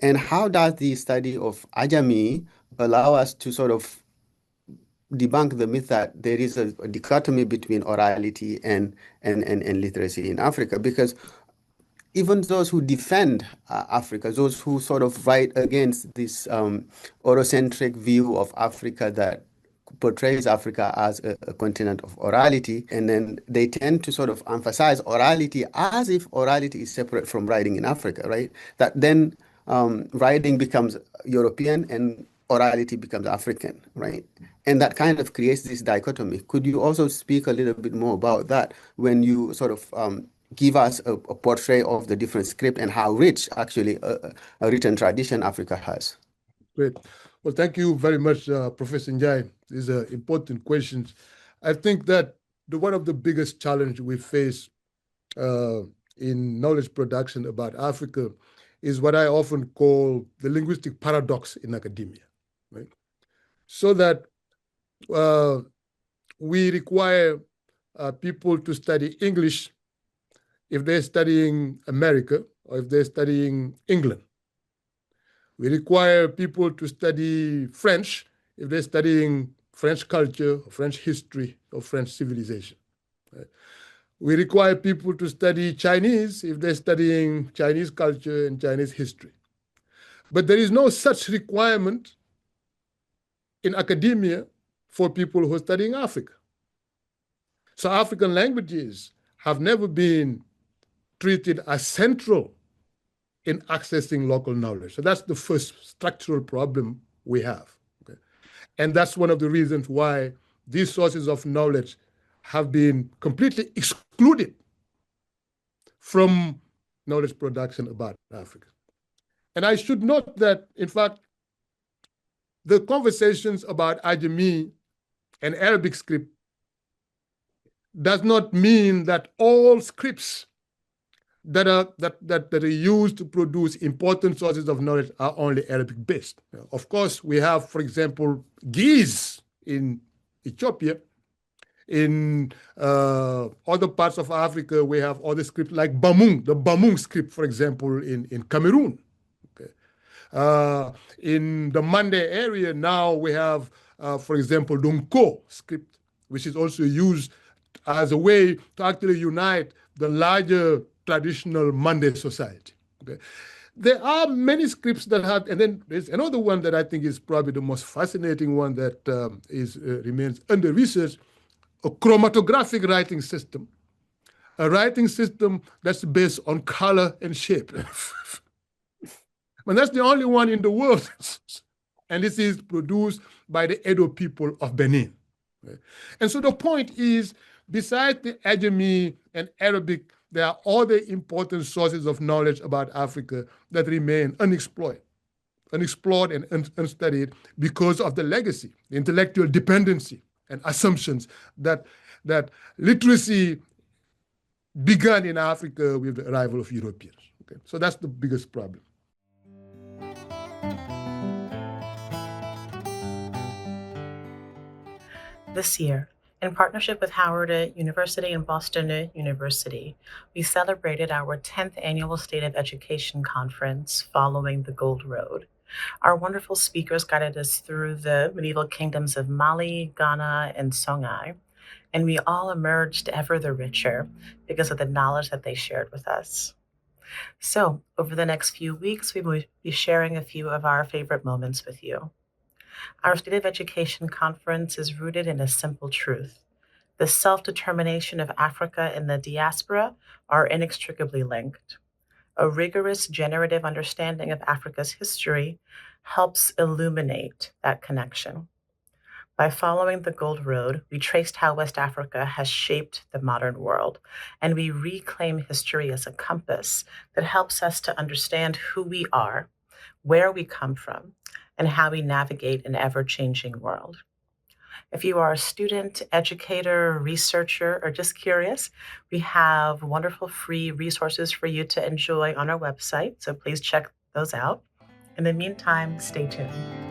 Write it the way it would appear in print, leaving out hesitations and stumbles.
And how does the study of Ajami allow us to sort of debunk the myth that there is a dichotomy between orality and literacy in Africa? Because even those who defend Africa, those who sort of write against this Eurocentric view of Africa that portrays Africa as a continent of orality, and then they tend to sort of emphasize orality as if orality is separate from writing in Africa, right? That then writing becomes European and orality becomes African, right? And that kind of creates this dichotomy. Could you also speak a little bit more about that when you sort of give us a portrait of the different script and how rich actually a written tradition Africa has? Great. Well, thank you very much, Professor Njai. These are important questions. I think that one of the biggest challenges we face in knowledge production about Africa is what I often call the linguistic paradox in academia, right? So that we require people to study English if they're studying America or if they're studying England. We require people to study French if they're studying French culture, or French history, or French civilization. Right? We require people to study Chinese if they're studying Chinese culture and Chinese history. But there is no such requirement in academia for people who are studying Africa. So African languages have never been treated as central in accessing local knowledge. So that's the first structural problem we have. Okay? And that's one of the reasons why these sources of knowledge have been completely excluded from knowledge production about Africa. And I should note that, in fact, the conversations about Ajami and Arabic script does not mean that all scripts that are used to produce important sources of knowledge are only Arabic based. Of course, we have, for example, Ge'ez in Ethiopia. In other parts of Africa, we have other scripts like Bamung, the Bamung script, for example, in Cameroon. Okay. In the Mande area now, we have, for example, Dunko script, which is also used as a way to actually unite the larger traditional Mande society. Okay. There are many scripts that have, and then there's another one that I think is probably the most fascinating one that remains under research, a chromatographic writing system, a writing system that's based on color and shape. And that's the only one in the world. And this is produced by the Edo people of Benin. Okay. And so the point is, besides the Ajami and Arabic, there are other important sources of knowledge about Africa that remain unexplored and unstudied because of the legacy, the intellectual dependency and assumptions that literacy began in Africa with the arrival of Europeans. Okay? So that's the biggest problem. This year, in partnership with Howard University and Boston University, we celebrated our 10th annual State of Education Conference following the Gold Road. Our wonderful speakers guided us through the medieval kingdoms of Mali, Ghana, and Songhai, and we all emerged ever the richer because of the knowledge that they shared with us. So, over the next few weeks, we will be sharing a few of our favorite moments with you. Our State of Education Conference is rooted in a simple truth. The self-determination of Africa and the diaspora are inextricably linked. A rigorous generative understanding of Africa's history helps illuminate that connection. By following the Gold Road, we traced how West Africa has shaped the modern world, and we reclaim history as a compass that helps us to understand who we are, where we come from, and how we navigate an ever-changing world. If you are a student, educator, researcher, or just curious, we have wonderful free resources for you to enjoy on our website, so please check those out. In the meantime, stay tuned.